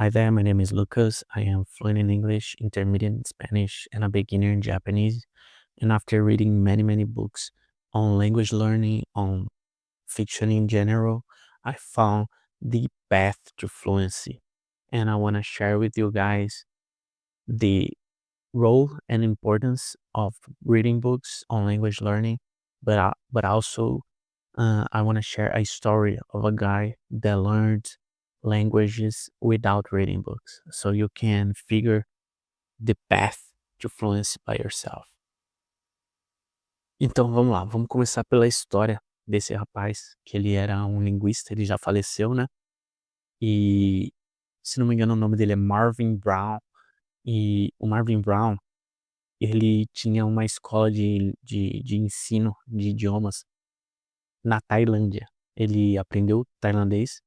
Hi there, my name is Lucas. I am fluent in English, intermediate in Spanish, and a beginner in Japanese. And after reading many books on language learning, on fiction in general, I found the path to fluency. And I want to share with you guys the role and importance of reading books on language learning, but also I want to share a story of a guy that learned languages without reading books, so you can figure the path to fluency by yourself. Então vamos lá, vamos começar pela história desse rapaz, que ele era um linguista, ele já faleceu, né? E se não me engano o nome dele é Marvin Brown. E o Marvin Brown, ele tinha uma escola de ensino de idiomas na Tailândia. Ele aprendeu tailandês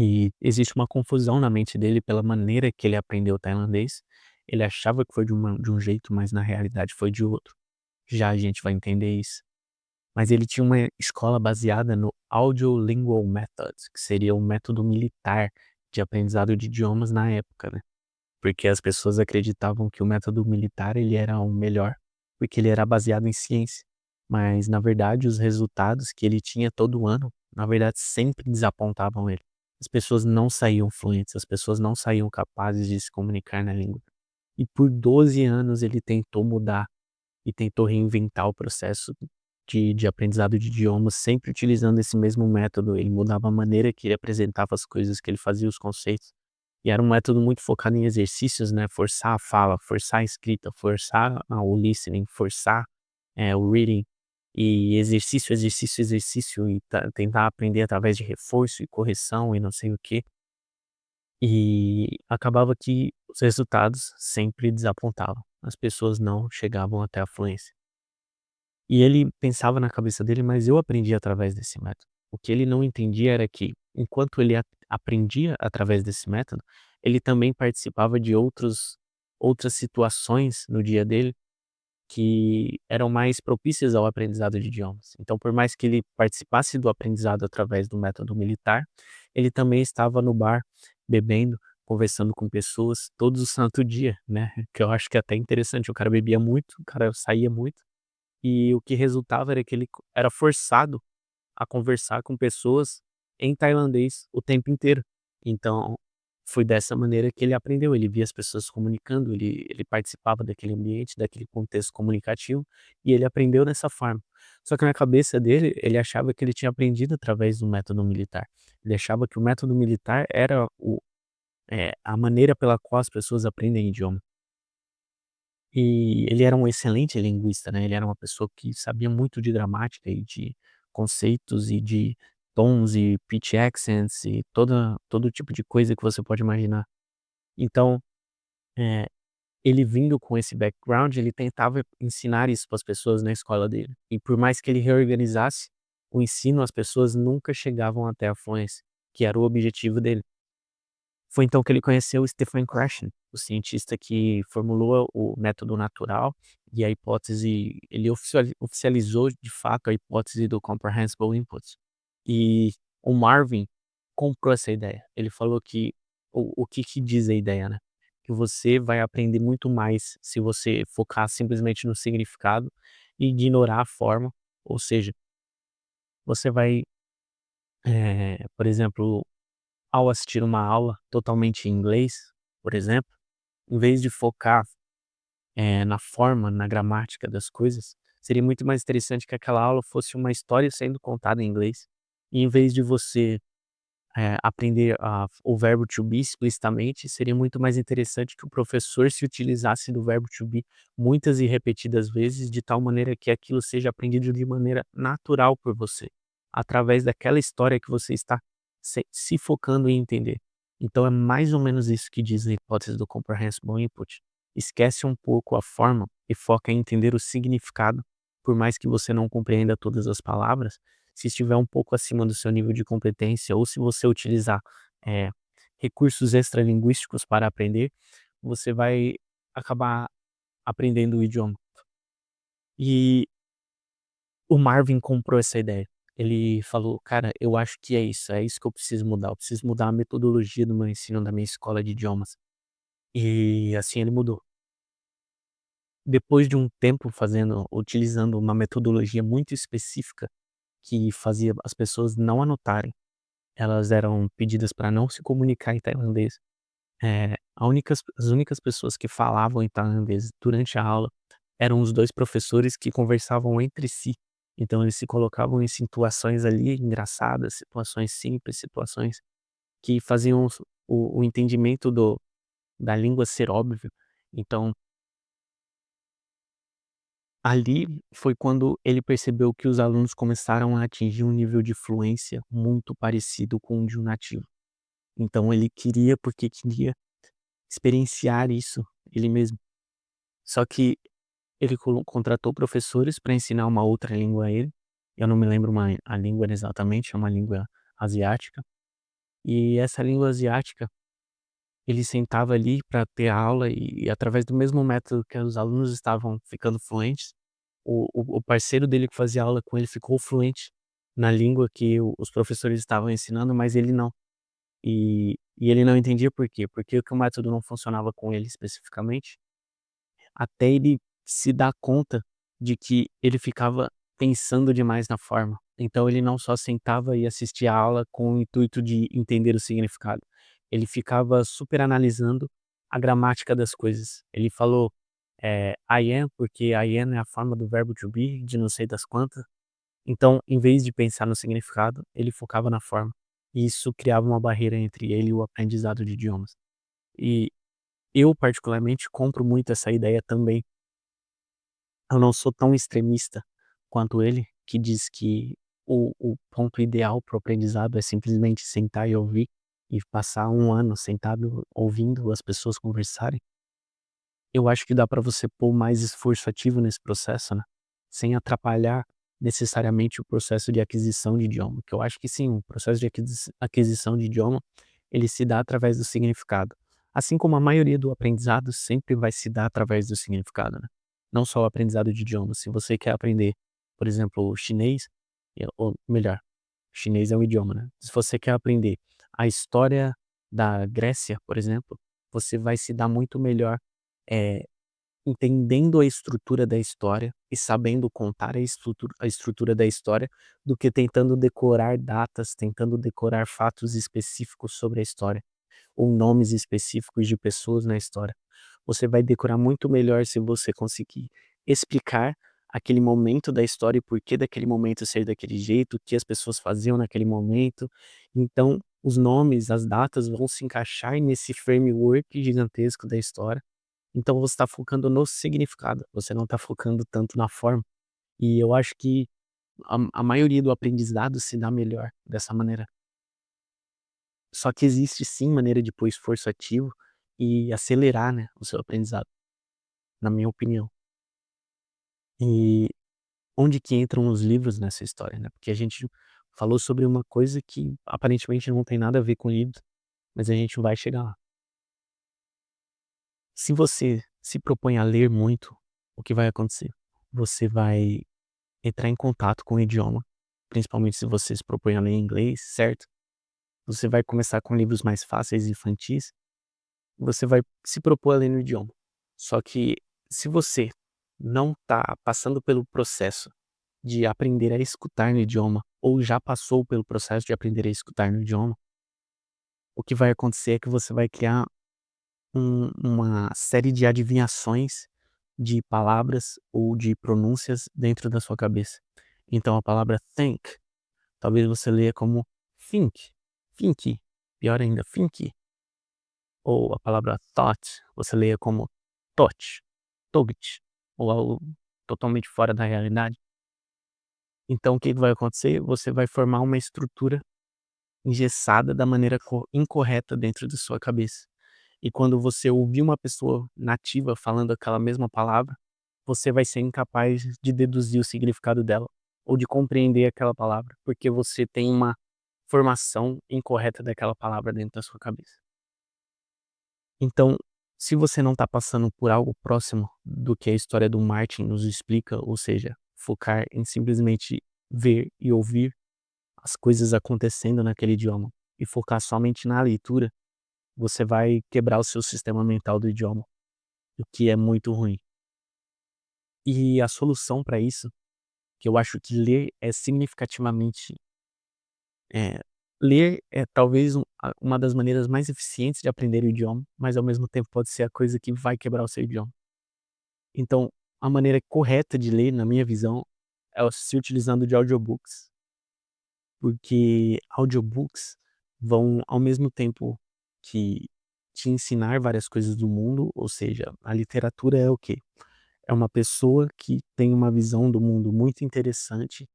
e existe uma confusão na mente dele pela maneira que ele aprendeu tailandês. Ele achava que foi de um jeito, mas na realidade foi de outro. Já a gente vai entender isso. Mas ele tinha uma escola baseada no Audiolingual Method, que seria o método militar de aprendizado de idiomas na época, né? Porque as pessoas acreditavam que o método militar ele era o melhor, porque ele era baseado em ciência. Mas na verdade os resultados que ele tinha todo ano, na verdade sempre desapontavam ele. As pessoas não saíam fluentes, as pessoas não saíam capazes de se comunicar na língua. E por 12 anos ele tentou mudar e tentou reinventar o processo de aprendizado de idiomas, sempre utilizando esse mesmo método. Ele mudava a maneira que ele apresentava as coisas, que ele fazia os conceitos. E era um método muito focado em exercícios, né? Forçar a fala, forçar a escrita, forçar o listening, forçar o reading. E exercício, e tentar aprender através de reforço e correção e não sei o quê. E acabava que os resultados sempre desapontavam. As pessoas não chegavam até a fluência. E ele pensava na cabeça dele, mas eu aprendi através desse método. O que ele não entendia era que, enquanto ele aprendia através desse método, ele também participava de outras situações no dia dele que eram mais propícias ao aprendizado de idiomas. Então, por mais que ele participasse do aprendizado através do método militar, ele também estava no bar bebendo, conversando com pessoas todos o santo dia, né? Que eu acho que é até interessante. O cara bebia muito, o cara saía muito, e o que resultava era que ele era forçado a conversar com pessoas em tailandês o tempo inteiro. Então, foi dessa maneira que ele aprendeu. Ele via as pessoas se comunicando, ele participava daquele ambiente, daquele contexto comunicativo, e ele aprendeu dessa forma. Só que na cabeça dele, ele achava que ele tinha aprendido através do método militar. Ele achava que o método militar era a maneira pela qual as pessoas aprendem idioma. E ele era um excelente linguista, né, ele era uma pessoa que sabia muito de gramática e de conceitos e de tons e pitch accents e todo tipo de coisa que você pode imaginar. Então, eh, ele vindo com esse background, ele tentava ensinar isso para as pessoas na escola dele. E por mais que ele reorganizasse o ensino, as pessoas nunca chegavam até a fluência, que era o objetivo dele. Foi então que ele conheceu o Stephen Krashen, o cientista que formulou o método natural e a hipótese. Ele oficializou de fato a hipótese do Comprehensible Input. E o Marvin comprou essa ideia. Ele falou que o que que diz a ideia, né? Que você vai aprender muito mais se você focar simplesmente no significado e ignorar a forma. Ou seja, você vai, por exemplo, ao assistir uma aula totalmente em inglês, por exemplo, em vez de focar, na forma, na gramática das coisas, seria muito mais interessante que aquela aula fosse uma história sendo contada em inglês. E em vez de você, aprender o verbo to be explicitamente, seria muito mais interessante que o professor se utilizasse do verbo to be muitas e repetidas vezes, de tal maneira que aquilo seja aprendido de maneira natural por você, através daquela história que você está se focando em entender. Então é mais ou menos isso que diz a hipótese do comprehensible input. Esquece um pouco a forma e foca em entender o significado, por mais que você não compreenda todas as palavras. Se estiver um pouco acima do seu nível de competência ou se você utilizar, eh, recursos extralinguísticos para aprender, você vai acabar aprendendo o idioma. E o Marvin comprou essa ideia. ele falou: "Cara, eu acho que é isso que eu preciso mudar, eu preciso mudar a metodologia do meu ensino da minha escola de idiomas". E assim ele mudou. Depois de um tempo utilizando uma metodologia muito específica que fazia as pessoas não anotarem, elas eram pedidas para não se comunicar em tailandês. As únicas pessoas que falavam em tailandês durante a aula eram os 2 professores que conversavam entre si. Então eles se colocavam em situações ali engraçadas, situações simples, situações que faziam o entendimento da língua ser óbvio. Então, ali foi quando ele percebeu que os alunos começaram a atingir um nível de fluência muito parecido com o de um nativo. Então ele queria, porque queria experienciar isso ele mesmo. Só que ele contratou professores para ensinar uma outra língua a ele. Eu não me lembro a língua exatamente, é uma língua asiática. E essa língua asiática, ele sentava ali para ter aula e através do mesmo método que os alunos estavam ficando fluentes, o parceiro dele que fazia aula com ele ficou fluente na língua que os professores estavam ensinando, mas ele não. E ele não entendia por quê, porque que o método não funcionava com ele especificamente, até ele se dar conta de que ele ficava pensando demais na forma. Então ele não só sentava e assistia a aula com o intuito de entender o significado, ele ficava super analisando a gramática das coisas. Ele falou, I am, porque I am é a forma do verbo to be, de não sei das quantas. Então, em vez de pensar no significado, ele focava na forma. E isso criava uma barreira entre ele e o aprendizado de idiomas. E eu particularmente compro muito essa ideia também. Eu não sou tão extremista quanto ele, que diz que o ponto ideal para o aprendizado é simplesmente sentar e ouvir, e passar um ano sentado ouvindo as pessoas conversarem. Eu acho que dá para você pôr mais esforço ativo nesse processo, né, sem atrapalhar necessariamente o processo de aquisição de idioma, que eu acho que sim, o processo de aquisição de idioma, ele se dá através do significado. Assim como a maioria do aprendizado sempre vai se dar através do significado, né. Não só o aprendizado de idiomas, se você quer aprender, por exemplo, o chinês, ou melhor, chinês é um idioma, né. Se você quer aprender a história da Grécia, por exemplo, você vai se dar muito melhor, eh, entendendo a estrutura da história e sabendo contar a estrutura da história, do que tentando decorar datas, tentando decorar fatos específicos sobre a história, ou nomes específicos de pessoas na história. Você vai decorar muito melhor se você conseguir explicar aquele momento da história e por que daquele momento ser daquele jeito, o que as pessoas faziam naquele momento. Então, os nomes, as datas vão se encaixar nesse framework gigantesco da história. Então você está focando no significado, você não está focando tanto na forma. E eu acho que a maioria do aprendizado se dá melhor dessa maneira. Só que existe sim maneira de pôr esforço ativo e acelerar, né, o seu aprendizado, na minha opinião. E onde que entram os livros nessa história, né, porque a gente falou sobre uma coisa que aparentemente não tem nada a ver com livros, mas a gente vai chegar lá. Se você se propõe a ler muito, o que vai acontecer? Você vai entrar em contato com o idioma, principalmente se você se propõe a ler em inglês, certo? Você vai começar com livros mais fáceis e infantis, você vai se propor a ler no idioma. Só que se você não está passando pelo processo de aprender a escutar no idioma, ou já passou pelo processo de aprender a escutar no idioma, o que vai acontecer é que você vai criar uma série de adivinhações de palavras ou de pronúncias dentro da sua cabeça. Então a palavra think, talvez você leia como think, think, pior ainda, think. Ou a palavra thought, você leia como thought, thought, ou algo totalmente fora da realidade. Então o que que vai acontecer? Você vai formar uma estrutura engessada da maneira incorreta dentro da sua cabeça. E quando você ouvir uma pessoa nativa falando aquela mesma palavra, você vai ser incapaz de deduzir o significado dela, ou de compreender aquela palavra, porque você tem uma formação incorreta daquela palavra dentro da sua cabeça. Então, se você não está passando por algo próximo do que a história do Martin nos explica, ou seja, focar em simplesmente ver e ouvir, as coisas acontecendo naquele idioma e focar somente na leitura, você vai quebrar o seu sistema mental do idioma, o que é muito ruim. E a solução para isso, que eu acho que ler é significativamente eh, ler é talvez uma das maneiras mais eficientes de aprender o idioma, mas ao mesmo tempo pode ser a coisa que vai quebrar o seu idioma. Então, a maneira correta de ler, na minha visão, é se utilizando de audiobooks, porque audiobooks vão ao mesmo tempo que te ensinar várias coisas do mundo, ou seja, a literatura é o quê? É uma pessoa que tem uma visão do mundo muito interessante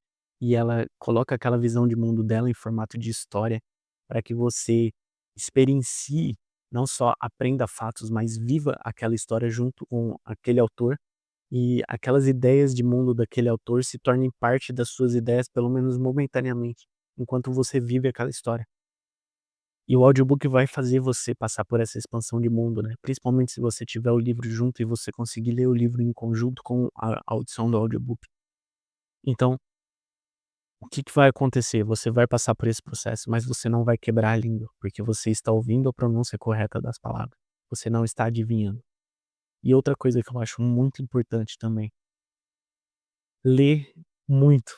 e ela coloca aquela visão de mundo dela em formato de história para que você experiencie, não só aprenda fatos, mas viva aquela história junto com aquele autor e aquelas ideias de mundo daquele autor se tornem parte das suas ideias, pelo menos momentaneamente, enquanto você vive aquela história. E o audiobook vai fazer você passar por essa expansão de mundo, né, principalmente se você tiver o livro junto e você conseguir ler o livro em conjunto com a audição do audiobook. Então, o que que vai acontecer? Você vai passar por esse processo, mas você não vai quebrar a língua, porque você está ouvindo a pronúncia correta das palavras. Você não está adivinhando. E outra coisa que eu acho muito importante também, ler muito.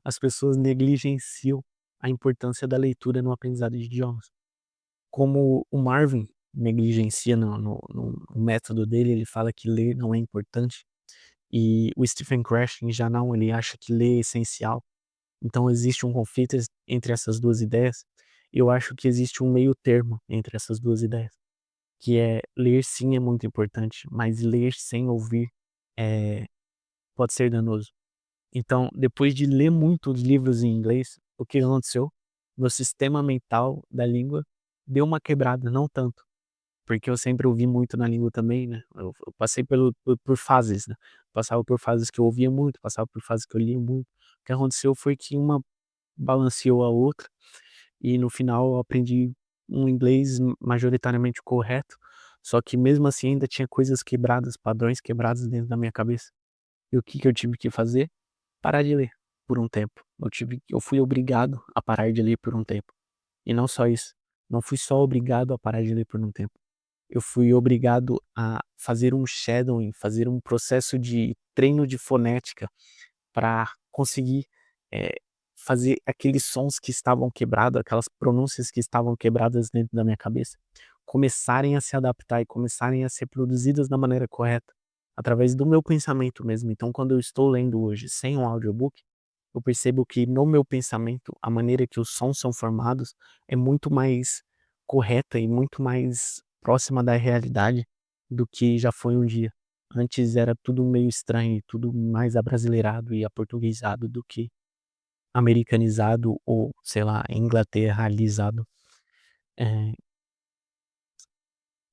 As pessoas negligenciam a importância da leitura no aprendizado de idiomas. Como o Marvin negligencia no método dele, ele fala que ler não é importante, e o Stephen Krashen já não, ele acha que ler é essencial. Então existe um conflito entre essas 2 ideias, e eu acho que existe um meio termo entre essas 2 ideias, que é ler sim é muito importante, mas ler sem ouvir, eh, pode ser danoso. Então, depois de ler muitos livros em inglês, o que aconteceu? Meu sistema mental da língua deu uma quebrada, não tanto, porque eu sempre ouvi muito na língua também, né, eu passei por fases, né, passava por fases que eu ouvia muito, passava por fases que eu lia muito. O que aconteceu foi que uma balanceou a outra, e no final eu aprendi um inglês majoritariamente correto, só que mesmo assim ainda tinha coisas quebradas, padrões quebrados dentro da minha cabeça. E o que que eu tive que fazer? Parar de ler por um tempo. Eu fui obrigado a parar de ler por um tempo. E não só isso, não fui só obrigado a parar de ler por um tempo, eu fui obrigado a fazer um shadowing, fazer um processo de treino de fonética para conseguir, eh, fazer aqueles sons que estavam quebrados, aquelas pronúncias que estavam quebradas dentro da minha cabeça, começarem a se adaptar e começarem a ser produzidas da maneira correta, através do meu pensamento mesmo. Então quando eu estou lendo hoje sem um audiobook, eu percebo que no meu pensamento, a maneira que os sons são formados é muito mais correta e muito mais próxima da realidade do que já foi um dia. Antes era tudo meio estranho e tudo mais abrasileirado e aportuguesado do que americanizado ou, sei lá, inglaterralizado, eh,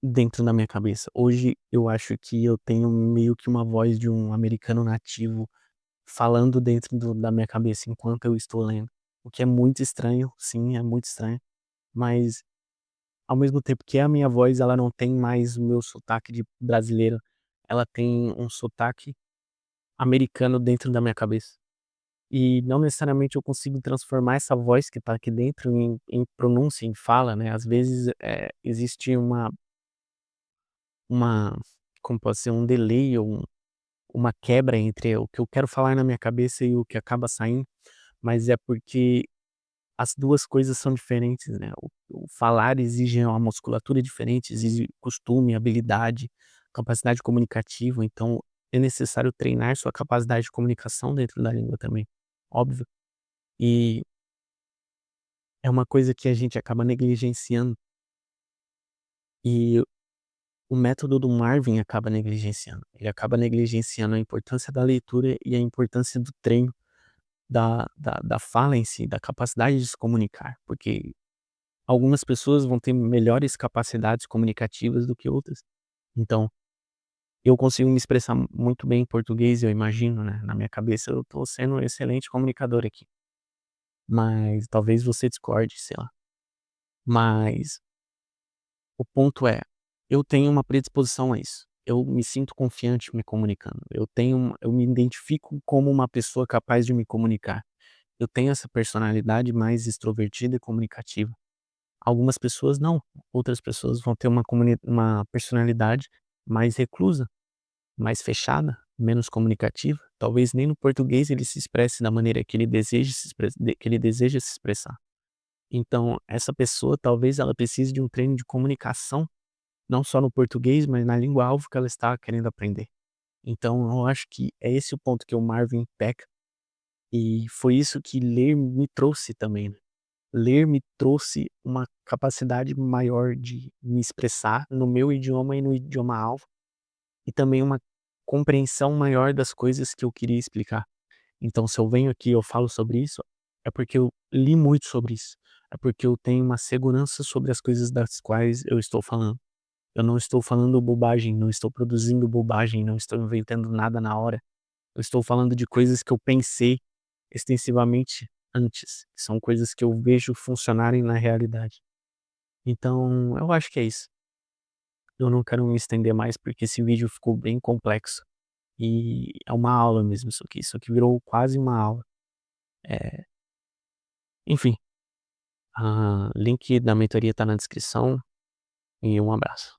dentro da minha cabeça. Hoje eu acho que eu tenho meio que uma voz de um americano nativo falando dentro da minha cabeça enquanto eu estou lendo, o que é muito estranho, sim, é muito estranho, mas ao mesmo tempo que a minha voz ela não tem mais o meu sotaque de brasileiro, ela tem um sotaque americano dentro da minha cabeça. E não necessariamente eu consigo transformar essa voz que está aqui dentro em pronúncia, em fala, né, às vezes, existe uma como pode ser, um delay ou uma quebra entre o que eu quero falar na minha cabeça e o que acaba saindo, mas é porque as 2 coisas são diferentes, né, o falar exige uma musculatura diferente, exige costume, habilidade, capacidade comunicativa, então é necessário treinar sua capacidade de comunicação dentro da língua também, óbvio. E é uma coisa que a gente acaba negligenciando, e o método do Marvin acaba negligenciando. Ele acaba negligenciando a importância da leitura e a importância do treino da fala em si, da capacidade de se comunicar, porque algumas pessoas vão ter melhores capacidades comunicativas do que outras. Então, eu consigo me expressar muito bem em português, eu imagino, né, na minha cabeça eu tô sendo um excelente comunicador aqui, mas talvez você discorde, sei lá. Mas o ponto é, eu tenho uma predisposição a isso. Eu me sinto confiante me comunicando. Eu me identifico como uma pessoa capaz de me comunicar. eu tenho essa personalidade mais extrovertida e comunicativa. Algumas pessoas não, outras pessoas vão ter uma personalidade mais reclusa, mais fechada, menos comunicativa. Talvez nem no português ele se expresse da maneira que ele deseja se expressar. Então, essa pessoa talvez ela precise de um treino de comunicação, não só no português, mas na língua-alvo que ela está querendo aprender. Então eu acho que é esse o ponto que o Marvin peca, e foi isso que ler me trouxe também, né. Ler me trouxe uma capacidade maior de me expressar no meu idioma e no idioma-alvo, e também uma compreensão maior das coisas que eu queria explicar. Então se eu venho aqui e eu falo sobre isso, é porque eu li muito sobre isso, é porque eu tenho uma segurança sobre as coisas das quais eu estou falando. Eu não estou falando bobagem, não estou produzindo bobagem, não estou inventando nada na hora. Eu estou falando de coisas que eu pensei extensivamente antes, que são coisas que eu vejo funcionarem na realidade. Então, eu acho que é isso. Eu não quero me estender mais, porque esse vídeo ficou bem complexo, e é uma aula mesmo isso aqui virou quase uma aula. Eh, enfim, link da mentoria tá na descrição, e um abraço.